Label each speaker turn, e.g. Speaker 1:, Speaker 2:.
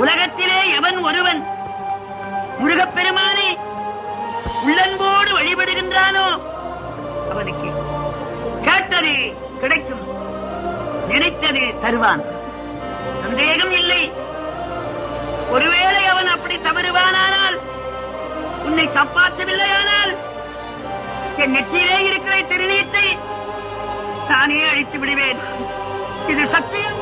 Speaker 1: உலகத்திலே எவன் ஒருவன் முருகப்பெருமானை உள்ளன்போடு வழிபடுகின்றானோ அவனுக்கு கேட்டது கிடைக்கும், நினைத்தது தருவான். சந்தேகம் இல்லை. ஒருவேளை அவன் அப்படி தவறுவானால், உன்னை காப்பாற்றவில்லையானால், என் நெற்றியிலே இருக்கிற திருநீற்றை தானே அழித்து விடுவேன். இது சத்தியம்.